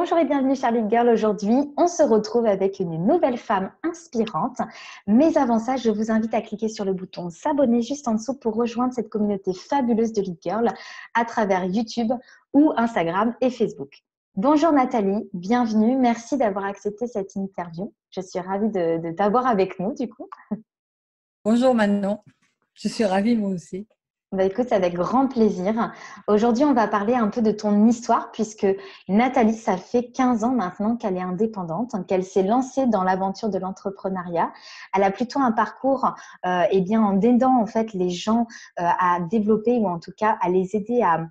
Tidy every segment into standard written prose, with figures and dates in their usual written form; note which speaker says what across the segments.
Speaker 1: Bonjour et bienvenue Charlie Girl. Aujourd'hui, on se retrouve avec une nouvelle femme inspirante. Mais avant ça, je vous invite à cliquer sur le bouton s'abonner juste en dessous pour rejoindre cette communauté fabuleuse de Lead Girl à travers YouTube ou Instagram et Facebook. Bonjour Nathalie, bienvenue. Merci d'avoir accepté cette interview. Je suis ravie de t'avoir avec nous du coup.
Speaker 2: Bonjour Manon, je suis ravie moi aussi.
Speaker 1: Bah écoute, c'est avec grand plaisir. Aujourd'hui, on va parler un peu de ton histoire puisque Nathalie, ça fait 15 ans maintenant qu'elle est indépendante, qu'elle s'est lancée dans l'aventure de l'entrepreneuriat. Elle a plutôt un parcours en aidant en fait les gens à développer ou en tout cas à les aider à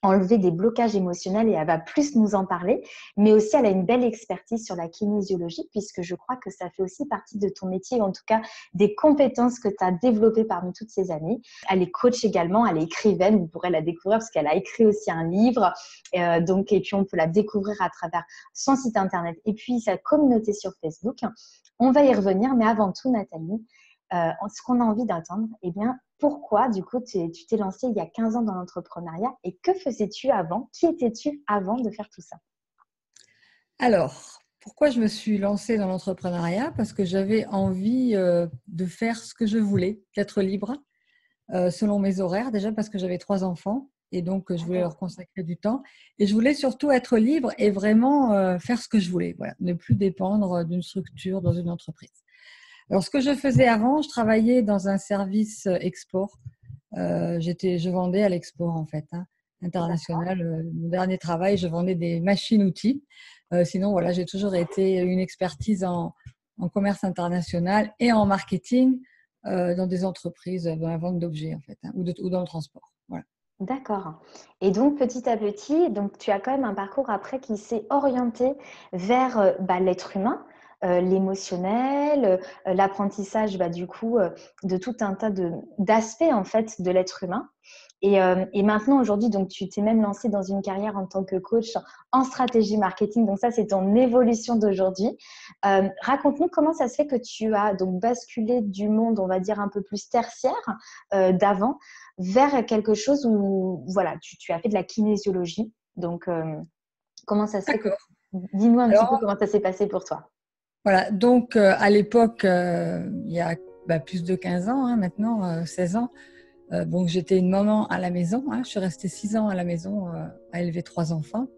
Speaker 1: enlever des blocages émotionnels et elle va plus nous en parler. Mais aussi, elle a une belle expertise sur la kinésiologie puisque je crois que ça fait aussi partie de ton métier, ou en tout cas des compétences que tu as développées parmi toutes ces années. Elle est coach également, elle est écrivaine, vous pourrez la découvrir parce qu'elle a écrit aussi un livre. Et puis, on peut la découvrir à travers son site internet et puis sa communauté sur Facebook. On va y revenir, mais avant tout, Nathalie, ce qu'on a envie d'entendre, pourquoi, du coup, tu t'es lancée il y a 15 ans dans l'entrepreneuriat et que faisais-tu avant? Qui étais-tu avant de faire tout ça?
Speaker 2: Alors, pourquoi je me suis lancée dans l'entrepreneuriat? Parce que j'avais envie de faire ce que je voulais, d'être libre selon mes horaires. Déjà parce que j'avais 3 enfants et donc je voulais leur consacrer du temps. Et je voulais surtout être libre et vraiment faire ce que je voulais. Voilà, ne plus dépendre d'une structure dans une entreprise. Alors, ce que je faisais avant, je travaillais dans un service export. Je vendais à l'export en fait, international. Mon dernier travail, je vendais des machines-outils. Sinon, voilà, j'ai toujours été une expertise en commerce international et en marketing dans des entreprises, dans la vente d'objets en fait, ou dans le transport. Voilà.
Speaker 1: D'accord. Et donc, petit à petit, donc, tu as quand même un parcours après qui s'est orienté vers l'être humain, l'émotionnel, l'apprentissage du coup de tout un tas d'aspects en fait de l'être humain. Et maintenant, aujourd'hui, donc tu t'es même lancé dans une carrière en tant que coach en stratégie marketing. Donc ça, c'est ton évolution d'aujourd'hui. Raconte-nous comment ça se fait que tu as donc basculé du monde, on va dire, un peu plus tertiaire d'avant vers quelque chose où voilà, tu as fait de la kinésiologie. Donc, comment ça se fait que…
Speaker 2: D'accord.
Speaker 1: Dis-nous un petit peu
Speaker 2: Alors,
Speaker 1: comment ça s'est passé pour toi.
Speaker 2: voilà. Donc, à l'époque, il y a plus de 15 ans, maintenant, 16 ans, donc j'étais une maman à la maison. Je suis restée 6 ans à la maison à élever 3 enfants.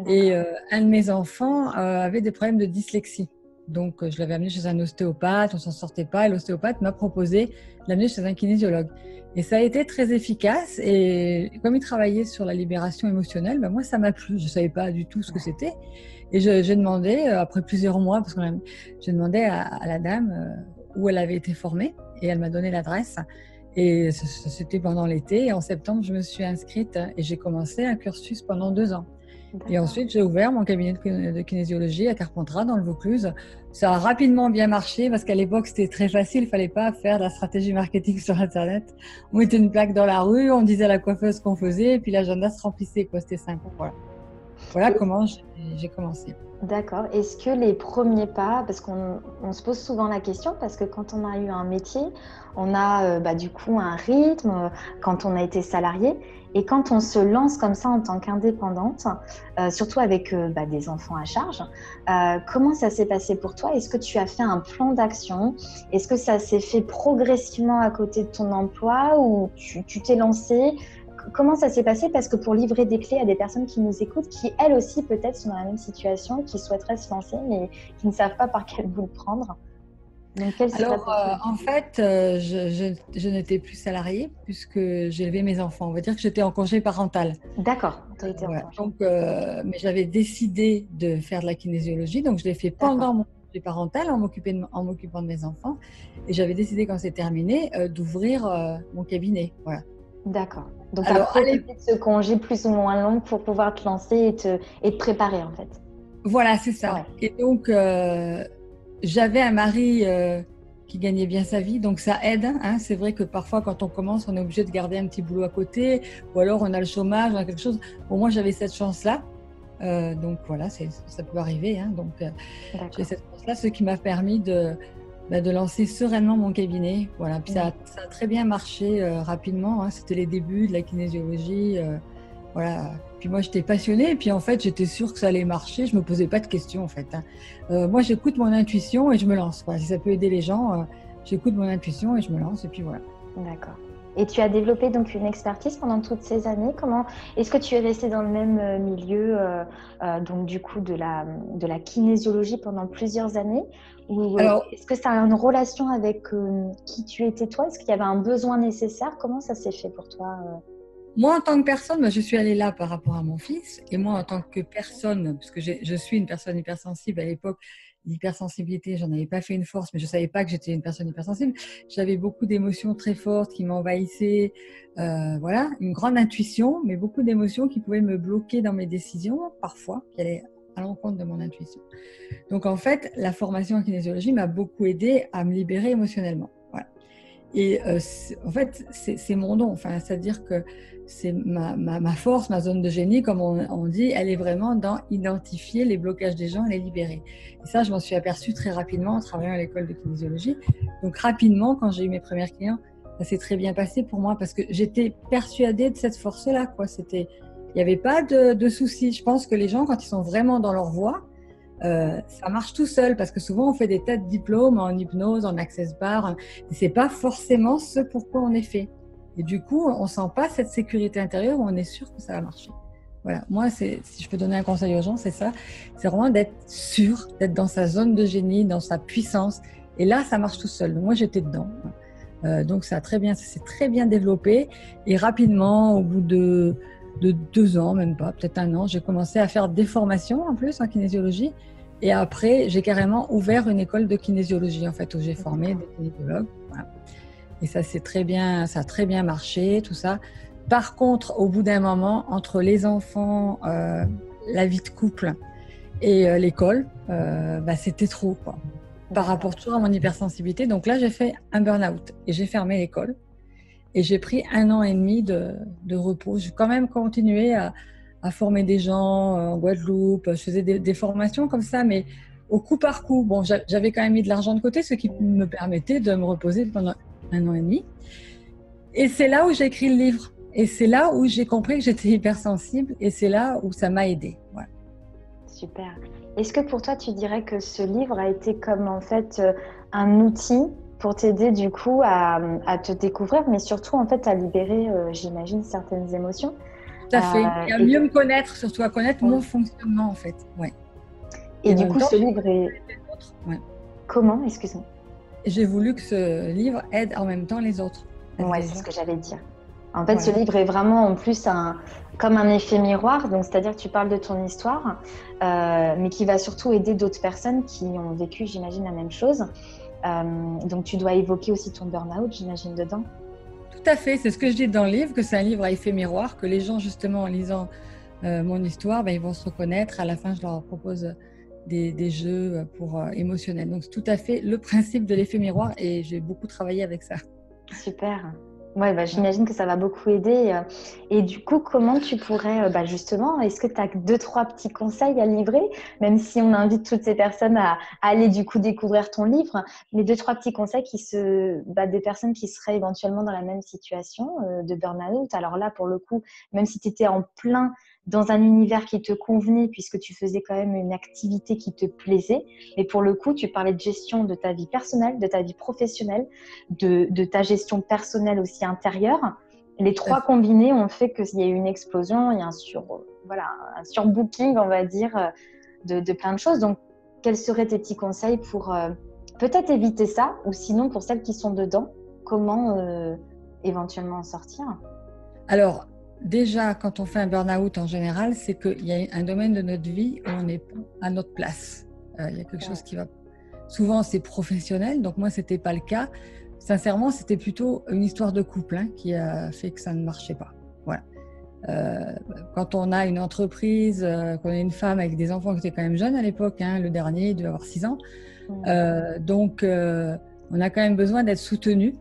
Speaker 2: Et un de mes enfants avait des problèmes de dyslexie. Donc, je l'avais amené chez un ostéopathe, on s'en sortait pas. Et l'ostéopathe m'a proposé de l'amener chez un kinésiologue. Et ça a été très efficace. Et comme il travaillait sur la libération émotionnelle, moi, ça m'a plu. Je savais pas du tout ce que c'était. Et j'ai demandé, après plusieurs mois, parce que j'ai demandé à la dame où elle avait été formée. Et elle m'a donné l'adresse. Et c'était pendant l'été. Et en septembre, je me suis inscrite et j'ai commencé un cursus pendant 2 ans. Et ensuite, j'ai ouvert mon cabinet de kinésiologie à Carpentras, dans le Vaucluse. Ça a rapidement bien marché parce qu'à l'époque, c'était très facile. Il ne fallait pas faire de la stratégie marketing sur Internet. On mettait une plaque dans la rue, on disait à la coiffeuse ce qu'on faisait, et puis l'agenda se remplissait. C'était simple. Voilà comment j'ai commencé.
Speaker 1: D'accord. Est-ce que les premiers pas, parce qu'on se pose souvent la question, parce que quand on a eu un métier, on a du coup un rythme, quand on a été salarié, et quand on se lance comme ça en tant qu'indépendante, surtout avec des enfants à charge, comment ça s'est passé pour toi? Est-ce que tu as fait un plan d'action? Est-ce que ça s'est fait progressivement à côté de ton emploi ou tu t'es lancé? Comment ça s'est passé? Parce que pour livrer des clés à des personnes qui nous écoutent, qui elles aussi peut-être sont dans la même situation, qui souhaiteraient se lancer, mais qui ne savent pas par quel bout le prendre. Donc, quelle serait
Speaker 2: Alors,
Speaker 1: ta
Speaker 2: en fait, je n'étais plus salariée puisque j'ai élevé mes enfants. On va dire que j'étais en congé parental.
Speaker 1: D'accord, tu as été en
Speaker 2: Voilà.
Speaker 1: congé.
Speaker 2: Donc, mais j'avais décidé de faire de la kinésiologie. Donc, je l'ai fait pendant mon congé parental en m'occupant de mes enfants. Et j'avais décidé, quand c'est terminé, d'ouvrir mon cabinet. Voilà.
Speaker 1: D'accord. Donc, tu as
Speaker 2: Alors,
Speaker 1: profité de ce congé plus ou moins long pour pouvoir te lancer et te préparer en fait.
Speaker 2: voilà, c'est ça.
Speaker 1: Ouais.
Speaker 2: Et donc, j'avais un mari qui gagnait bien sa vie, donc ça aide. C'est vrai que parfois, quand on commence, on est obligé de garder un petit boulot à côté, ou alors on a le chômage, on a quelque chose. Bon, moi, j'avais cette chance-là. Donc voilà, ça peut arriver. Donc, j'ai cette chance-là, ce qui m'a permis de lancer sereinement mon cabinet. Voilà. Puis ça a très bien marché rapidement. C'était les débuts de la kinésiologie. Voilà. Puis moi, j'étais passionnée, et puis en fait, j'étais sûre que ça allait marcher. Je me posais pas de questions, en fait, hein. Moi, j'écoute mon intuition et je me lance, quoi. Si ça peut aider les gens, j'écoute mon intuition et je me lance, et puis voilà.
Speaker 1: D'accord. Et tu as développé donc une expertise pendant toutes ces années. Comment est-ce que tu es resté dans le même milieu, donc du coup de la kinésiologie pendant plusieurs années, ou
Speaker 2: Alors,
Speaker 1: est-ce que ça a une relation avec qui tu étais toi? Est-ce qu'il y avait un besoin nécessaire? Comment ça s'est fait pour toi?
Speaker 2: moi, en tant que personne, je suis allée là par rapport à mon fils. Et moi, en tant que personne, parce que je suis une personne hypersensible à l'époque, l'hypersensibilité, j'en avais pas fait une force, mais je savais pas que j'étais une personne hypersensible. J'avais beaucoup d'émotions très fortes qui m'envahissaient. Voilà, une grande intuition, mais beaucoup d'émotions qui pouvaient me bloquer dans mes décisions, parfois, qui allaient à l'encontre de mon intuition. Donc, en fait, la formation en kinésiologie m'a beaucoup aidée à me libérer émotionnellement. Voilà. Et en fait, c'est mon don. Enfin, c'est-à-dire que c'est ma force, ma zone de génie, comme on dit, elle est vraiment dans identifier les blocages des gens et les libérer. Et ça, je m'en suis aperçue très rapidement en travaillant à l'école de kinésiologie. Donc rapidement, quand j'ai eu mes premiers clients, ça s'est très bien passé pour moi parce que j'étais persuadée de cette force-là, quoi. Il n'y avait pas de soucis. Je pense que les gens, quand ils sont vraiment dans leur voie, ça marche tout seul parce que souvent on fait des tas de diplômes en hypnose, en access bar, et c'est pas forcément ce pourquoi on est fait. Et du coup, on sent pas cette sécurité intérieure où on est sûr que ça va marcher. Voilà. Moi, si je peux donner un conseil aux gens, c'est ça. C'est vraiment d'être sûr, d'être dans sa zone de génie, dans sa puissance. Et là, ça marche tout seul. Donc, moi, j'étais dedans. Donc, ça s'est très bien développé. Et rapidement, au bout de 2 ans, même pas, peut-être 1 an, j'ai commencé à faire des formations en plus en kinésiologie. Et après, j'ai carrément ouvert une école de kinésiologie, en fait, où j'ai formé des kinésiologues. Voilà. Et ça a très bien marché, tout ça. Par contre, au bout d'un moment, entre les enfants, la vie de couple et l'école, c'était trop, quoi, par rapport toujours à mon hypersensibilité. Donc là, j'ai fait un burn-out et j'ai fermé l'école. Et j'ai pris 1 an et demi de repos. J'ai quand même continué à former des gens en Guadeloupe. Je faisais des formations comme ça, mais au coup par coup. Bon, j'avais quand même mis de l'argent de côté, ce qui me permettait de me reposer pendant 1 an et demi. Et c'est là où j'ai écrit le livre. Et c'est là où j'ai compris que j'étais hypersensible. Et c'est là où ça m'a aidée. Voilà.
Speaker 1: Super. Est-ce que pour toi, tu dirais que ce livre a été comme en fait un outil pour t'aider du coup à te découvrir, mais surtout en fait à libérer, j'imagine, certaines émotions.
Speaker 2: Tout à fait. Et à
Speaker 1: Et
Speaker 2: mieux me connaître, surtout à connaître
Speaker 1: oui.
Speaker 2: mon fonctionnement en fait. Ouais.
Speaker 1: Et
Speaker 2: En
Speaker 1: du
Speaker 2: même
Speaker 1: coup,
Speaker 2: temps,
Speaker 1: ce livre est...
Speaker 2: ouais.
Speaker 1: Comment? Excuse-moi.
Speaker 2: J'ai voulu que ce livre aide en même temps les autres.
Speaker 1: Ouais,
Speaker 2: Les
Speaker 1: c'est
Speaker 2: gens.
Speaker 1: ce que j'allais dire. En fait, ce
Speaker 2: Voilà.
Speaker 1: livre est vraiment en plus comme un effet miroir. Donc, c'est-à-dire que tu parles de ton histoire, mais qui va surtout aider d'autres personnes qui ont vécu, j'imagine, la même chose. Donc, tu dois évoquer aussi ton burn-out, j'imagine, dedans.
Speaker 2: Tout à fait, c'est ce que je dis dans le livre, que c'est un livre à effet miroir, que les gens, justement, en lisant mon histoire, ils vont se reconnaître. À la fin, je leur propose des jeux pour émotionnels. Donc, c'est tout à fait le principe de l'effet miroir et j'ai beaucoup travaillé avec ça.
Speaker 1: Super. Ouais, j'imagine que ça va beaucoup aider. Et du coup, comment tu pourrais, justement, est-ce que tu as 2, 3 petits conseils à livrer, même si on invite toutes ces personnes à aller du coup découvrir ton livre, mais 2, 3 petits conseils des personnes qui seraient éventuellement dans la même situation de burn-out. Alors là, pour le coup, même si tu étais en plein dans un univers qui te convenait, puisque tu faisais quand même une activité qui te plaisait, mais pour le coup, tu parlais de gestion de ta vie personnelle, de ta vie professionnelle, de ta gestion personnelle aussi intérieure. Les 3 combinés ont fait qu'il y a eu une explosion, il y a un surbooking, on va dire, de plein de choses. Donc, quels seraient tes petits conseils pour peut-être éviter ça, ou sinon pour celles qui sont dedans, comment éventuellement en sortir?
Speaker 2: Alors, déjà, quand on fait un burn-out en général, c'est qu'il y a un domaine de notre vie où on n'est pas à notre place. Il y a quelque chose qui va... Souvent, c'est professionnel, donc moi, ce n'était pas le cas. Sincèrement, c'était plutôt une histoire de couple qui a fait que ça ne marchait pas. Voilà. Quand on a une entreprise, qu'on est une femme avec des enfants qui étaient quand même jeunes à l'époque, le dernier il devait avoir 6 ans, donc on a quand même besoin d'être soutenu.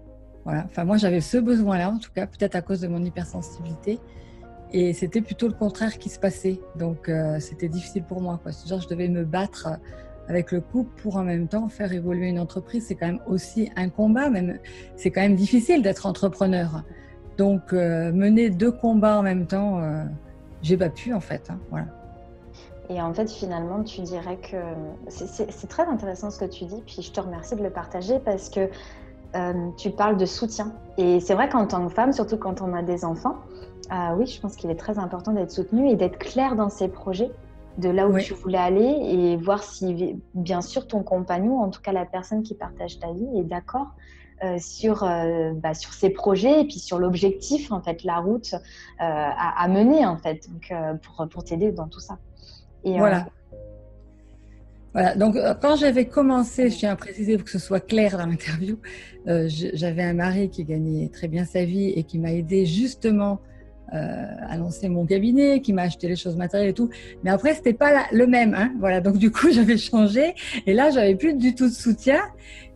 Speaker 2: Voilà. Enfin, moi, j'avais ce besoin-là, en tout cas, peut-être à cause de mon hypersensibilité. Et c'était plutôt le contraire qui se passait. Donc, c'était difficile pour moi, quoi. Genre, je devais me battre avec le couple pour en même temps faire évoluer une entreprise. C'est quand même aussi un combat, même. C'est quand même difficile d'être entrepreneur. Donc, mener 2 combats en même temps, j'ai pas pu en fait. Voilà.
Speaker 1: Et en fait, finalement, tu dirais que c'est très intéressant ce que tu dis, puis je te remercie de le partager parce que tu parles de soutien. Et c'est vrai qu'en tant que femme, surtout quand on a des enfants, oui, je pense qu'il est très important d'être soutenue et d'être claire dans ses projets, de là où
Speaker 2: Oui,
Speaker 1: tu voulais aller et voir si, bien sûr, ton compagnon, en tout cas la personne qui partage ta vie, est d'accord sur ses projets et puis sur l'objectif, en fait, la route à mener, en fait, donc, pour t'aider dans tout ça. Et
Speaker 2: voilà. Voilà, donc quand j'avais commencé, je tiens à préciser pour que ce soit clair dans l'interview, j'avais un mari qui gagnait très bien sa vie et qui m'a aidé justement à lancer mon cabinet, qui m'a acheté les choses matérielles et tout. Mais après, c'était pas le même, hein. Voilà, donc du coup, j'avais changé et là, j'avais plus du tout de soutien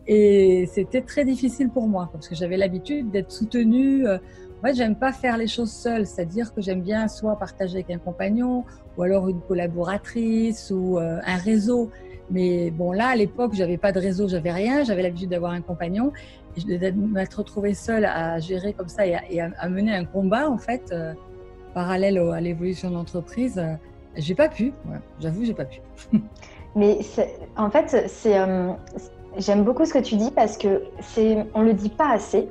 Speaker 2: et c'était très difficile pour moi parce que j'avais l'habitude d'être soutenue. En fait, j'aime pas faire les choses seule, c'est-à-dire que j'aime bien soit partager avec un compagnon ou alors une collaboratrice ou un réseau. Mais bon, là, à l'époque, j'avais pas de réseau, j'avais rien, j'avais l'habitude d'avoir un compagnon. Et de m'être retrouvée seule à gérer comme ça et à mener un combat, en fait, parallèle à l'évolution de l'entreprise, j'ai pas pu. Voilà. J'avoue, j'ai pas pu.
Speaker 1: Mais en fait, j'aime beaucoup ce que tu dis parce que on le dit pas assez.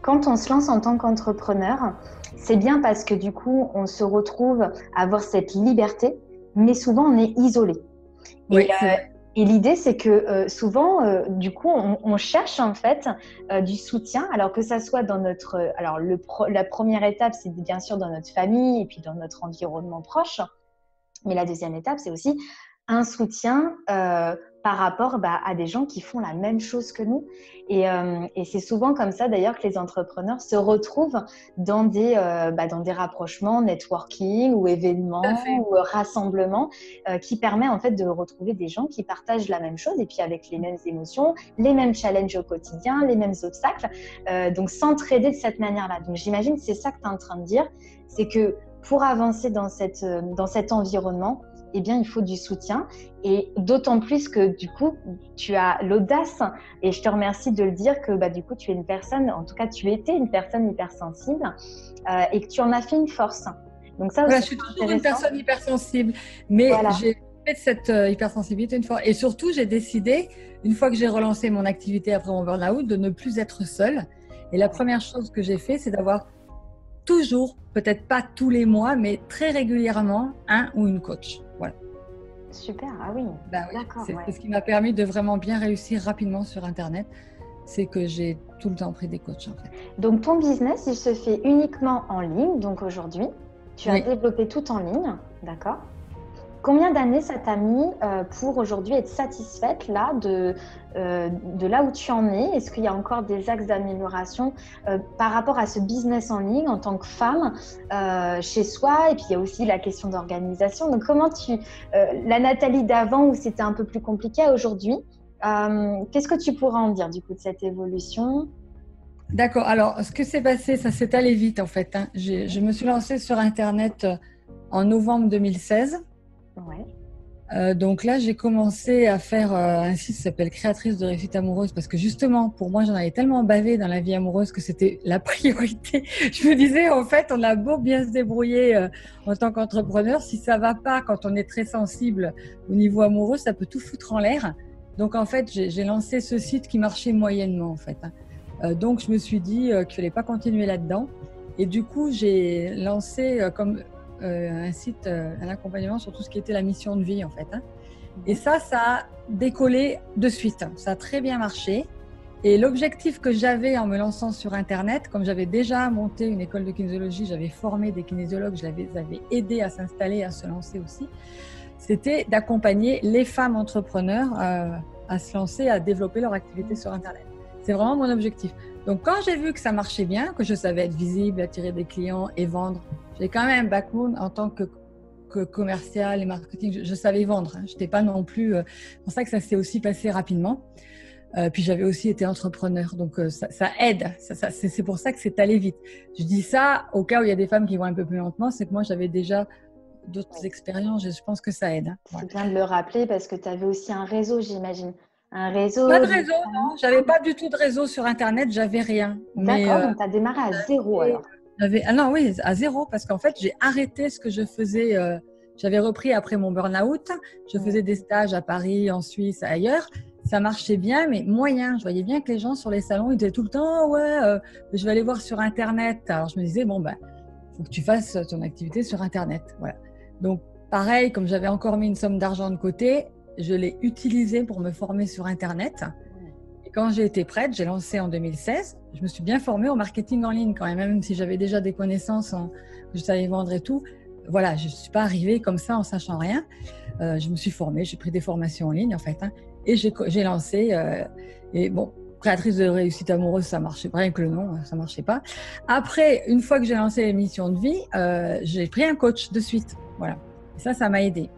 Speaker 1: Quand on se lance en tant qu'entrepreneur, c'est bien parce que du coup, on se retrouve à avoir cette liberté, mais souvent on est isolé.
Speaker 2: Oui,
Speaker 1: Et,
Speaker 2: c'est vrai.
Speaker 1: et l'idée, c'est que souvent, du coup, on cherche en fait du soutien, alors que ça soit dans notre, alors la première étape, c'est bien sûr dans notre famille et puis dans notre environnement proche. Mais la deuxième étape, c'est aussi un soutien par rapport à des gens qui font la même chose que nous. Et c'est souvent comme ça d'ailleurs que les entrepreneurs se retrouvent dans des rapprochements, networking ou
Speaker 2: Tout à
Speaker 1: événements
Speaker 2: fait.
Speaker 1: ou rassemblements qui permet en fait de retrouver des gens qui partagent la même chose et puis avec les mêmes émotions, les mêmes challenges au quotidien, les mêmes obstacles. Donc s'entraider de cette manière-là. Donc j'imagine que c'est ça que tu es en train de dire, c'est que pour avancer dans cet environnement, eh bien, il faut du soutien. Et d'autant plus que du coup, tu as l'audace, et je te remercie de le dire, que du coup, tu es une personne, en tout cas, tu étais une personne hypersensible et que tu en as fait une force. Donc ça
Speaker 2: Voilà,
Speaker 1: aussi,
Speaker 2: je suis
Speaker 1: c'est
Speaker 2: toujours une
Speaker 1: intéressant.
Speaker 2: personne hypersensible, mais
Speaker 1: Voilà.
Speaker 2: j'ai fait cette hypersensibilité une fois. Et surtout, j'ai décidé, une fois que j'ai relancé mon activité après mon burn-out, de ne plus être seule. Et la
Speaker 1: Ouais.
Speaker 2: première chose que j'ai fait, c'est d'avoir toujours, peut-être pas tous les mois, mais très régulièrement, un ou une coach. Voilà.
Speaker 1: Super, ah oui,
Speaker 2: Ben oui,
Speaker 1: d'accord,
Speaker 2: c'est
Speaker 1: ouais.
Speaker 2: ce qui m'a permis de vraiment bien réussir rapidement sur Internet. C'est que j'ai tout le temps pris des coachs, en fait.
Speaker 1: Donc, ton business, il se fait uniquement en ligne. Donc, aujourd'hui, tu as
Speaker 2: Oui.
Speaker 1: développé tout en ligne, d'accord? Combien d'années ça t'a mis pour aujourd'hui être satisfaite là, de là où tu en es? Est-ce qu'il y a encore des axes d'amélioration par rapport à ce business en ligne en tant que femme chez soi? Et puis il y a aussi la question d'organisation. Donc la Nathalie d'avant où c'était un peu plus compliqué à aujourd'hui, qu'est-ce que tu pourrais en dire du coup de cette évolution?
Speaker 2: D'accord. Alors, ce que s'est passé, ça s'est allé vite, en fait, hein. Je me suis lancée sur Internet en novembre 2016.
Speaker 1: Ouais.
Speaker 2: Donc là, j'ai commencé à faire un site qui s'appelle Créatrice de réussite amoureuse parce que justement, pour moi, j'en avais tellement bavé dans la vie amoureuse que c'était la priorité. Je me disais, en fait, on a beau bien se débrouiller en tant qu'entrepreneur, si ça va pas quand on est très sensible au niveau amoureux, ça peut tout foutre en l'air. Donc en fait, j'ai lancé ce site qui marchait moyennement, en fait, hein. Donc je me suis dit qu'il fallait pas continuer là-dedans. Et du coup, j'ai lancé comme un site, un accompagnement sur tout ce qui était la mission de vie en fait, hein. Et ça a décollé de suite. Ça a très bien marché. Et l'objectif que j'avais en me lançant sur Internet, comme j'avais déjà monté une école de kinésiologie, j'avais formé des kinésiologues, je les avais aidés à s'installer, à se lancer aussi, c'était d'accompagner les femmes entrepreneurs à se lancer, à développer leur activité sur Internet. C'est vraiment mon objectif. Donc, quand j'ai vu que ça marchait bien, que je savais être visible, attirer des clients et vendre, j'ai quand même un background en tant que commercial et marketing. Je savais vendre, hein. Je n'étais pas non plus. C'est pour ça que ça s'est aussi passé rapidement. Puis j'avais aussi été entrepreneur, donc ça aide. C'est pour ça que c'est allé vite. Je dis ça au cas où il y a des femmes qui vont un peu plus lentement, c'est que moi j'avais déjà d'autres expériences. Je pense que ça aide, hein.
Speaker 1: C'est
Speaker 2: Voilà.
Speaker 1: bien de le rappeler parce que tu avais aussi un réseau, j'imagine. Un
Speaker 2: Pas
Speaker 1: réseau
Speaker 2: de
Speaker 1: de
Speaker 2: réseau,
Speaker 1: famille.
Speaker 2: non. J'avais pas du tout de réseau sur Internet, j'avais rien. Mais
Speaker 1: D'accord, donc tu as démarré à zéro alors.
Speaker 2: Ah non, oui, à zéro, parce qu'en fait, j'ai arrêté ce que je faisais. J'avais repris après mon burn-out. Je faisais des stages à Paris, en Suisse, ailleurs. Ça marchait bien, mais moyen. Je voyais bien que les gens sur les salons, ils disaient tout le temps, ouais, je vais aller voir sur Internet. Alors, je me disais, bon, ben, faut que tu fasses ton activité sur Internet. Voilà. Donc, pareil, comme j'avais encore mis une somme d'argent de côté, je l'ai utilisé pour me former sur Internet. Et quand j'ai été prête, j'ai lancé en 2016. Je me suis bien formée au marketing en ligne quand même si j'avais déjà des connaissances, que je savais vendre et tout. Voilà, je ne suis pas arrivée comme ça en sachant rien. Je me suis formée, j'ai pris des formations en ligne en fait. Et j'ai lancé. Et bon, créatrice de réussite amoureuse, ça marchait pas, rien que le nom, ça marchait pas. Après, une fois que j'ai lancé l'émission de vie, j'ai pris un coach de suite. Voilà. Et ça m'a aidée.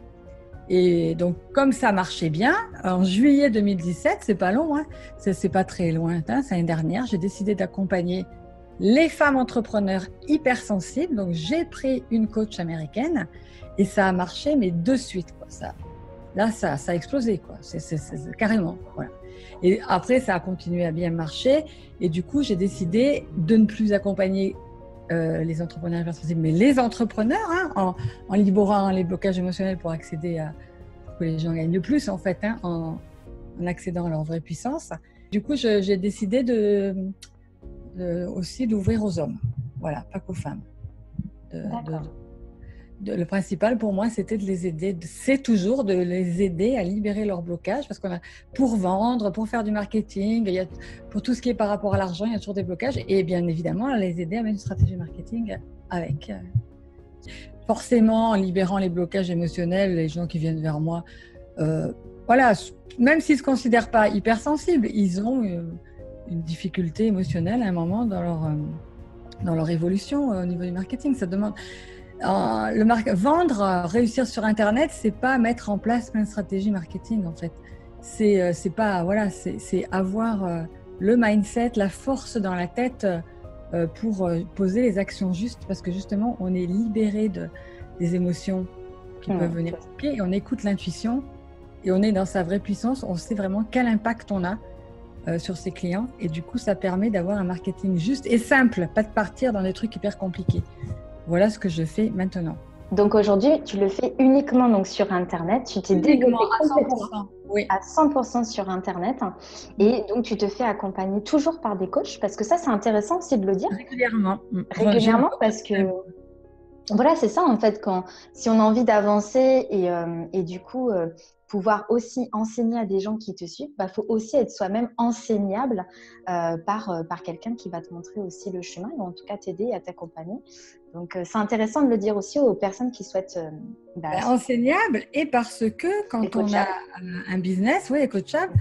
Speaker 2: Et donc, comme ça marchait bien, en juillet 2017, c'est pas long, c'est pas très lointain, c'est l'année dernière, j'ai décidé d'accompagner les femmes entrepreneurs hypersensibles. Donc, j'ai pris une coach américaine et ça a marché, mais de suite, quoi. Ça a explosé, quoi. C'est carrément, voilà. Et après, ça a continué à bien marcher. Et du coup, j'ai décidé de ne plus accompagner les entrepreneurs hypersensibles, mais les entrepreneurs, en libérant les blocages émotionnels pour accéder à que les gens gagnent plus, en fait, en accédant à leur vraie puissance. Du coup, j'ai décidé aussi d'ouvrir aux hommes, voilà, pas qu'aux femmes. Le principal pour moi, c'était de les aider, c'est toujours de les aider à libérer leurs blocages, parce pour vendre, pour faire du marketing, pour tout ce qui est par rapport à l'argent, il y a toujours des blocages, et bien évidemment, à les aider à mettre une stratégie marketing avec. Forcément, en libérant les blocages émotionnels, les gens qui viennent vers moi, voilà, même s'ils ne se considèrent pas hypersensibles, ils ont une difficulté émotionnelle à un moment dans leur évolution au niveau du marketing. Ça demande. Vendre, réussir sur Internet, c'est pas mettre en place une stratégie marketing en fait. C'est pas voilà, c'est avoir le mindset, la force dans la tête pour poser les actions justes, parce que justement on est libéré des émotions qui peuvent venir et on écoute l'intuition et on est dans sa vraie puissance. On sait vraiment quel impact on a sur ses clients et du coup ça permet d'avoir un marketing juste et simple, pas de partir dans des trucs hyper compliqués. Voilà ce que je fais maintenant.
Speaker 1: Donc aujourd'hui, tu le fais uniquement donc, sur Internet. Tu t'es développé complètement à 100% sur Internet. Et donc, tu te fais accompagner toujours par des coachs. Parce que ça, c'est intéressant aussi de le dire.
Speaker 2: Régulièrement.
Speaker 1: Régulièrement parce que… Voilà, c'est ça en fait, si on a envie d'avancer et du coup pouvoir aussi enseigner à des gens qui te suivent, il faut aussi être soi-même enseignable par quelqu'un qui va te montrer aussi le chemin ou en tout cas t'aider et à t'accompagner. Donc c'est intéressant de le dire aussi aux personnes qui souhaitent…
Speaker 2: enseignable et parce que quand on a un business, oui, coachable,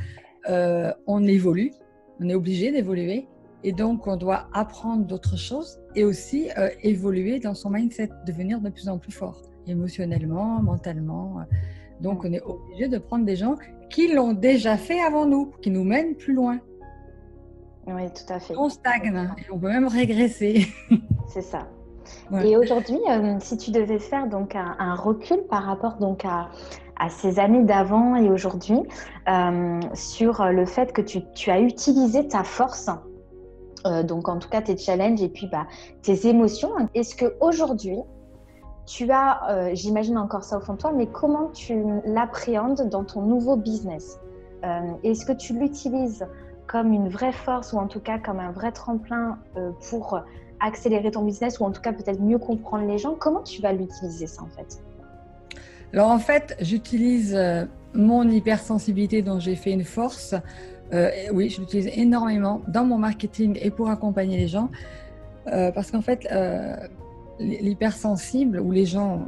Speaker 2: on évolue, on est obligé d'évoluer. Et donc, on doit apprendre d'autres choses et aussi évoluer dans son mindset, devenir de plus en plus fort, émotionnellement, mentalement. Donc, on est obligé de prendre des gens qui l'ont déjà fait avant nous, qui nous mènent plus loin.
Speaker 1: Oui, tout à fait.
Speaker 2: On stagne et on peut même régresser.
Speaker 1: C'est ça.
Speaker 2: Ouais.
Speaker 1: Et aujourd'hui, si tu devais faire donc un recul par rapport donc à ces années d'avant et aujourd'hui, sur le fait que tu as utilisé ta force, donc en tout cas tes challenges et puis tes émotions. Est-ce qu'aujourd'hui, tu as, j'imagine encore ça au fond de toi, mais comment tu l'appréhendes dans ton nouveau business? Est-ce que tu l'utilises comme une vraie force ou en tout cas comme un vrai tremplin pour accélérer ton business ou en tout cas peut-être mieux comprendre les gens? Comment tu vas l'utiliser ça en fait?
Speaker 2: Alors en fait, j'utilise mon hypersensibilité dont j'ai fait une force. Oui, je l'utilise énormément dans mon marketing et pour accompagner les gens parce qu'en fait, l'hypersensible ou les gens,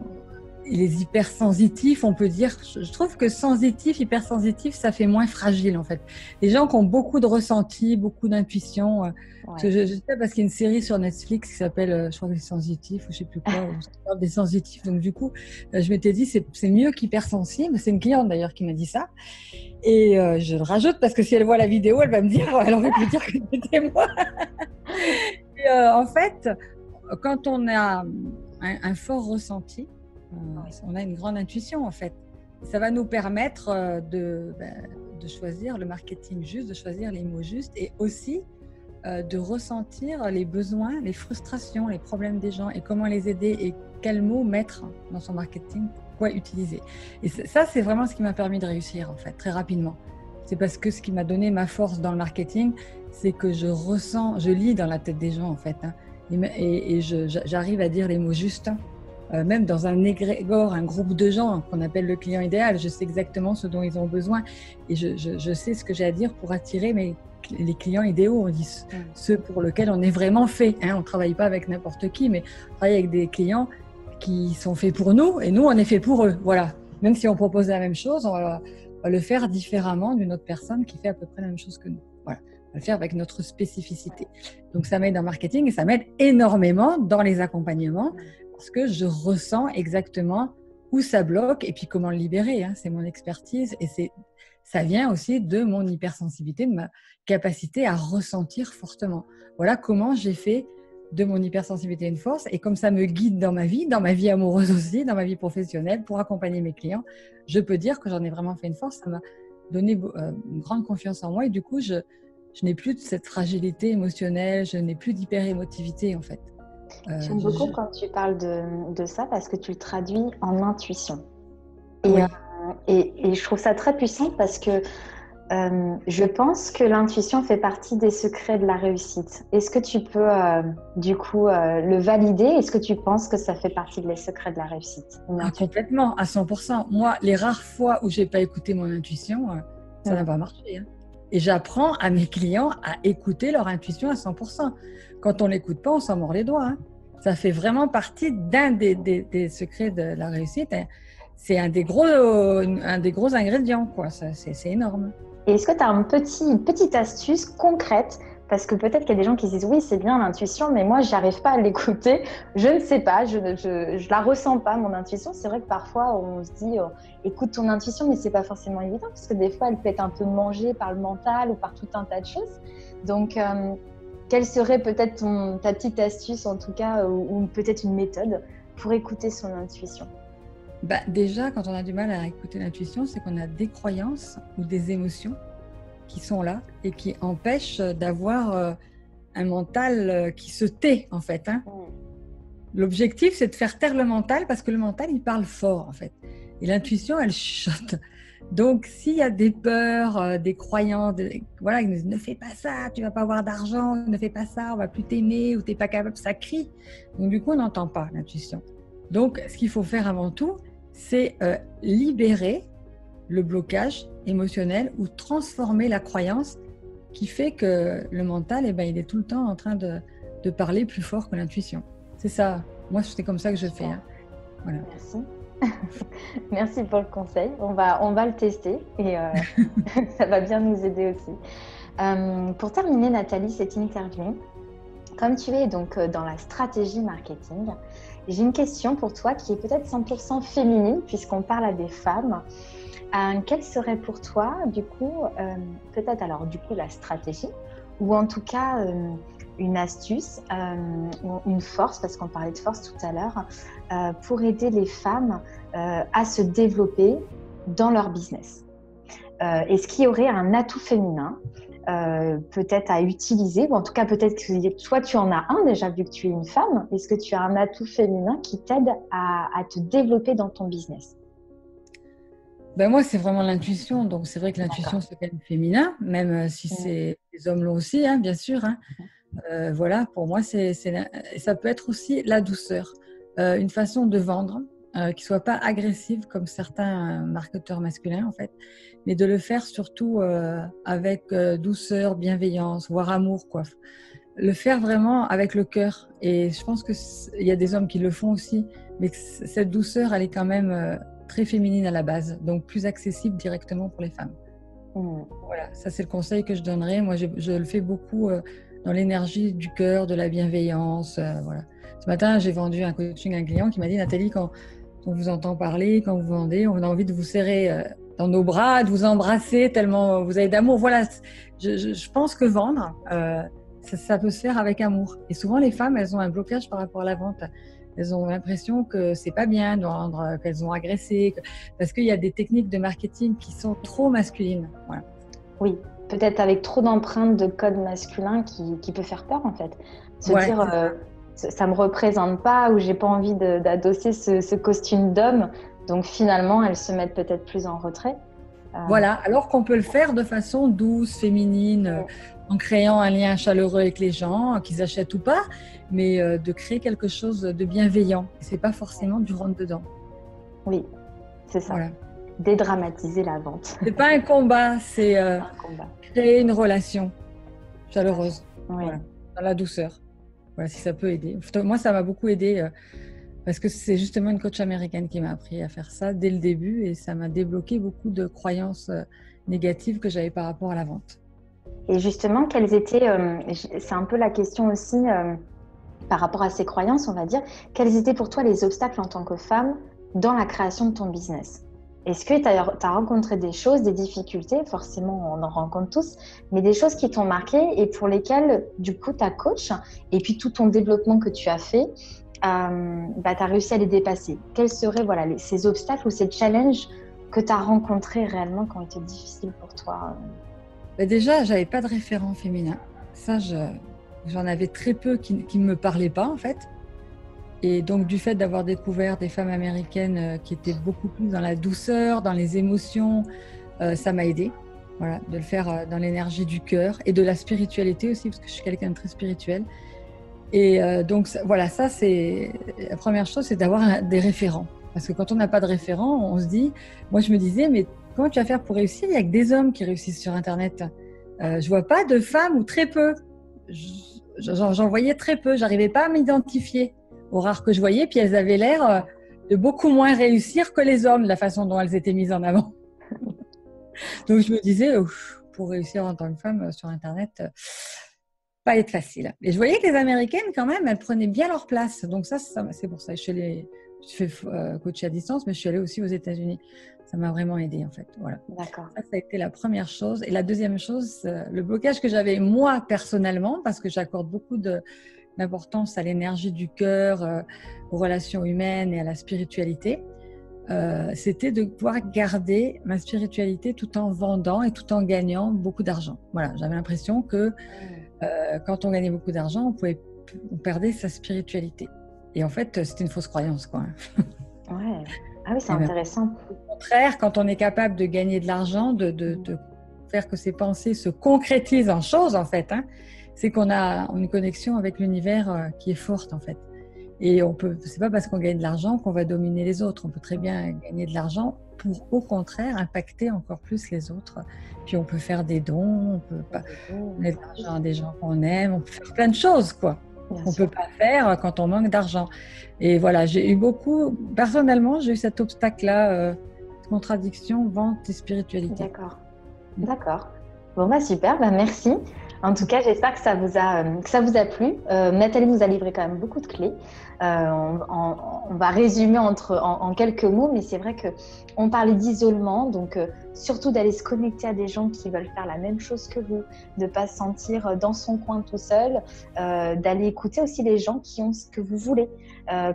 Speaker 2: les hypersensitifs, on peut dire, je trouve que sensitif, hypersensitif, ça fait moins fragile en fait. Les gens qui ont beaucoup de ressenti, beaucoup d'intuition, je sais pas parce qu'il y a une série sur Netflix qui s'appelle, je crois que les sensitifs ou je sais plus quoi, ou ça parle des sensitifs. Donc du coup, je m'étais dit c'est mieux qu'hypersensible. C'est une cliente d'ailleurs qui m'a dit ça. Et je le rajoute parce que si elle voit la vidéo, elle va me dire, elle aurait pu dire que c'était moi. Et, en fait, quand on a un fort ressenti, on a une grande intuition en fait. Ça va nous permettre de choisir le marketing juste, de choisir les mots justes et aussi de ressentir les besoins, les frustrations, les problèmes des gens et comment les aider et quels mots mettre dans son marketing, quoi utiliser. Et ça, c'est vraiment ce qui m'a permis de réussir, en fait, très rapidement. C'est parce que ce qui m'a donné ma force dans le marketing, c'est que je ressens, je lis dans la tête des gens, en fait, hein, et j'arrive à dire les mots justes. Même dans un égrégore, un groupe de gens qu'on appelle le client idéal, je sais exactement ce dont ils ont besoin et je sais ce que j'ai à dire pour attirer les clients idéaux, on dit ceux pour lesquels on est vraiment fait. Hein. On ne travaille pas avec n'importe qui, mais on travaille avec des clients qui sont faits pour nous et nous, on est fait pour eux. Voilà. Même si on propose la même chose, on va le faire différemment d'une autre personne qui fait à peu près la même chose que nous. Voilà. On va le faire avec notre spécificité. Donc, ça m'aide en marketing et ça m'aide énormément dans les accompagnements parce que je ressens exactement où ça bloque et puis comment le libérer. Hein. C'est mon expertise et ça vient aussi de mon hypersensibilité, de ma capacité à ressentir fortement. Voilà comment j'ai fait de mon hypersensibilité une force et comme ça me guide dans ma vie amoureuse aussi, dans ma vie professionnelle, pour accompagner mes clients, je peux dire que j'en ai vraiment fait une force. Ça m'a donné une grande confiance en moi et du coup, je n'ai plus de cette fragilité émotionnelle, je n'ai plus d'hyper-émotivité en fait.
Speaker 1: J'aime beaucoup quand tu parles de ça parce que tu le traduis en intuition.
Speaker 2: Oui.
Speaker 1: Et je trouve ça très puissant parce que je pense que l'intuition fait partie des secrets de la réussite. Est-ce que tu peux du coup le valider? Est-ce que tu penses que ça fait partie des secrets de la réussite?
Speaker 2: Complètement, à 100%. Moi, les rares fois où j'ai pas écouté mon intuition, ça n'a pas marché. Hein. Et j'apprends à mes clients à écouter leur intuition à 100%. Quand on l'écoute pas, on s'en mord les doigts. Hein. Ça fait vraiment partie d'un des secrets de la réussite. Hein. C'est un des gros ingrédients, quoi. C'est énorme.
Speaker 1: Et est-ce que tu as une petite astuce concrète? Parce que peut-être qu'il y a des gens qui se disent oui, c'est bien l'intuition, mais moi, j'arrive pas à l'écouter. Je ne sais pas, je la ressens pas, mon intuition. C'est vrai que parfois, on se dit écoute ton intuition, mais c'est pas forcément évident parce que des fois, elle peut être un peu mangée par le mental ou par tout un tas de choses. Donc, quelle serait peut-être ta petite astuce, en tout cas, ou peut-être une méthode pour écouter son intuition?
Speaker 2: Déjà, quand on a du mal à écouter l'intuition, c'est qu'on a des croyances ou des émotions qui sont là et qui empêchent d'avoir un mental qui se tait, en fait. Hein. L'objectif, c'est de faire taire le mental parce que le mental, il parle fort, en fait. Et l'intuition, elle chuchote. Donc, s'il y a des peurs, des croyances, voilà, ils nous disent ne fais pas ça, tu vas pas avoir d'argent, ne fais pas ça, on va plus t'aimer ou t'es pas capable, ça crie. Donc, du coup, on n'entend pas l'intuition. Donc, ce qu'il faut faire avant tout, c'est libérer le blocage émotionnel ou transformer la croyance qui fait que le mental, il est tout le temps en train de parler plus fort que l'intuition. C'est ça. Moi, c'est comme ça que je fais. Hein. Voilà.
Speaker 1: Merci. Merci pour le conseil. On va le tester et ça va bien nous aider aussi. Pour terminer, Nathalie, cette interview, comme tu es donc dans la stratégie marketing, j'ai une question pour toi qui est peut-être 100% féminine puisqu'on parle à des femmes. Quelle serait pour toi, du coup, peut-être alors du coup la stratégie ou en tout cas une astuce, une force, parce qu'on parlait de force tout à l'heure, pour aider les femmes à se développer dans leur business. Est-ce qu'il y aurait un atout féminin peut-être à utiliser, ou en tout cas peut-être que toi tu en as un déjà vu que tu es une femme. Est-ce que tu as un atout féminin qui t'aide à te développer dans ton business?
Speaker 2: Moi, c'est vraiment l'intuition. Donc, c'est vrai que l'intuition, c'est quand même féminin, même si les hommes l'ont aussi, hein, bien sûr. Hein. Voilà, pour moi, ça peut être aussi la douceur. Une façon de vendre qui ne soit pas agressive comme certains marketeurs masculins, en fait, mais de le faire surtout avec douceur, bienveillance, voire amour, quoi. Le faire vraiment avec le cœur. Et je pense qu'il y a des hommes qui le font aussi, mais cette douceur, elle est quand même très féminine à la base, donc plus accessible directement pour les femmes. Voilà, ça c'est le conseil que je donnerais. Moi, je le fais beaucoup dans l'énergie du cœur, de la bienveillance. Voilà. Ce matin, j'ai vendu un coaching à un client qui m'a dit « Nathalie, quand on vous entend parler, quand vous vendez, on a envie de vous serrer dans nos bras, de vous embrasser tellement vous avez d'amour. » Voilà, je pense que vendre, ça peut se faire avec amour. Et souvent, les femmes, elles ont un blocage par rapport à la vente. Elles ont l'impression que c'est pas bien de vendre, qu'elles ont agressé, parce qu'il y a des techniques de marketing qui sont trop masculines. Voilà.
Speaker 1: Oui, peut-être avec trop d'empreintes de code masculin qui peut faire peur en fait. Se
Speaker 2: Ouais,
Speaker 1: dire,
Speaker 2: c'est ça.
Speaker 1: ça me représente pas ou j'ai pas envie d'adosser ce costume d'homme. Donc finalement, elles se mettent peut-être plus en retrait.
Speaker 2: Voilà, alors qu'on peut le faire de façon douce, féminine, en créant un lien chaleureux avec les gens, qu'ils achètent ou pas, mais de créer quelque chose de bienveillant. C'est pas forcément du rentre-dedans.
Speaker 1: Oui, c'est ça.
Speaker 2: Voilà.
Speaker 1: Dédramatiser la vente.
Speaker 2: C'est pas un combat, c'est
Speaker 1: Un combat.
Speaker 2: créer une relation
Speaker 1: Tout à fait.
Speaker 2: chaleureuse.
Speaker 1: Oui.
Speaker 2: Voilà, dans la douceur. Voilà, si ça peut aider. Moi, ça m'a beaucoup aidé parce que c'est justement une coach américaine qui m'a appris à faire ça dès le début et ça m'a débloqué beaucoup de croyances négatives que j'avais par rapport à la vente.
Speaker 1: Et justement, quelles étaient, c'est un peu la question aussi par rapport à ces croyances, on va dire, quels étaient pour toi les obstacles en tant que femme dans la création de ton business? Est-ce que tu as rencontré des choses, des difficultés? Forcément, on en rencontre tous, mais des choses qui t'ont marqué et pour lesquelles, du coup, ta coach et puis tout ton développement que tu as fait, tu as réussi à les dépasser. Quels seraient voilà, ces obstacles ou ces challenges que tu as rencontrés réellement qui ont été difficiles pour toi?
Speaker 2: Déjà, j'avais pas de référent féminin. Ça, j'en avais très peu qui ne me parlaient pas, en fait. Et donc, du fait d'avoir découvert des femmes américaines qui étaient beaucoup plus dans la douceur, dans les émotions, ça m'a aidée. Voilà, de le faire dans l'énergie du cœur et de la spiritualité aussi, parce que je suis quelqu'un de très spirituel. Et donc, voilà, ça, c'est la première chose, c'est d'avoir des référents. Parce que quand on n'a pas de référent, on se dit, moi, je me disais, mais comment tu vas faire pour réussir? Il n'y a que des hommes qui réussissent sur Internet. Je vois pas de femmes ou très peu. J'en voyais très peu. J'arrivais pas à m'identifier aux rares que je voyais. Puis elles avaient l'air de beaucoup moins réussir que les hommes, de la façon dont elles étaient mises en avant. Donc je me disais, pour réussir en tant que femme sur Internet, pas être facile. Et je voyais que les Américaines, quand même, elles prenaient bien leur place. Donc ça c'est pour ça. Je fais coach à distance, mais je suis allée aussi aux États-Unis. Ça m'a vraiment aidée, en fait. Voilà.
Speaker 1: D'accord.
Speaker 2: Ça a été la première chose. Et la deuxième chose, le blocage que j'avais moi personnellement, parce que j'accorde beaucoup d'importance à l'énergie du cœur, aux relations humaines et à la spiritualité, c'était de pouvoir garder ma spiritualité tout en vendant et tout en gagnant beaucoup d'argent. Voilà, j'avais l'impression que quand on gagnait beaucoup d'argent, on perdait sa spiritualité. Et en fait, c'était une fausse croyance, quoi.
Speaker 1: Ouais. Ah oui, c'est intéressant.
Speaker 2: Au contraire, quand on est capable de gagner de l'argent, de faire que ses pensées se concrétisent en choses, en fait, hein, c'est qu'on a une connexion avec l'univers qui est forte, en fait. Et c'est pas parce qu'on gagne de l'argent qu'on va dominer les autres. On peut très bien gagner de l'argent pour, au contraire, impacter encore plus les autres. Puis on peut faire des dons, on peut donner de l'argent à des gens qu'on aime, on peut faire plein de choses, quoi. On ne peut pas faire quand on manque d'argent. Et voilà, personnellement, j'ai eu cet obstacle-là, contradiction, vente et spiritualité.
Speaker 1: D'accord. D'accord. Bon, bah super, bah merci. En tout cas, j'espère que ça vous a plu. Nathalie nous a livré quand même beaucoup de clés. On va résumer en quelques mots, mais c'est vrai qu'on parlait d'isolement, donc surtout d'aller se connecter à des gens qui veulent faire la même chose que vous, de ne pas se sentir dans son coin tout seul, d'aller écouter aussi les gens qui ont ce que vous voulez,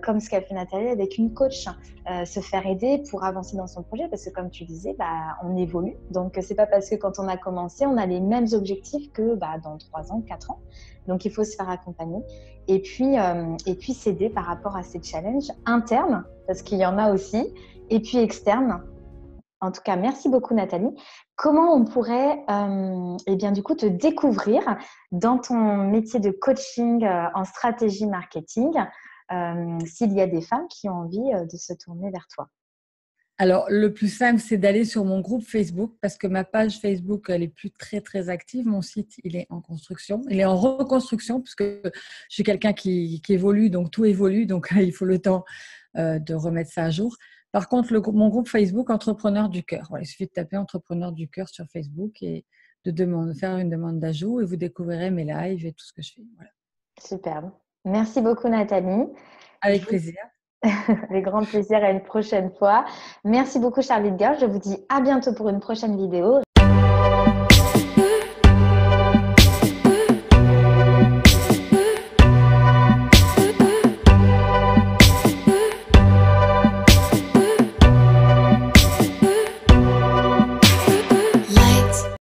Speaker 1: comme ce qu'a fait Nathalie avec une coach, se faire aider pour avancer dans son projet, parce que comme tu disais, on évolue. Donc, c'est pas parce que quand on a commencé, on a les mêmes objectifs que dans 3 ans, 4 ans. Donc, il faut se faire accompagner. Et puis s'aider par rapport à ces challenges internes, parce qu'il y en a aussi, et puis externes. En tout cas, merci beaucoup Nathalie. Comment on pourrait du coup te découvrir dans ton métier de coaching en stratégie marketing, s'il y a des femmes qui ont envie de se tourner vers toi?
Speaker 2: Alors, le plus simple, c'est d'aller sur mon groupe Facebook parce que ma page Facebook, elle est plus très, très active. Mon site, il est en construction. Il est en reconstruction puisque je suis quelqu'un qui évolue, donc tout évolue. Donc, il faut le temps de remettre ça à jour. Par contre, mon groupe Facebook, Entrepreneur du Cœur. Voilà, il suffit de taper Entrepreneur du Cœur sur Facebook et de faire une demande d'ajout et vous découvrirez mes lives et tout ce que je fais. Voilà.
Speaker 1: Superbe. Merci beaucoup Nathalie.
Speaker 2: Avec plaisir.
Speaker 1: Avec grand plaisir, à une prochaine fois. Merci beaucoup Charlie de Gaulle. Je vous dis à bientôt pour une prochaine vidéo.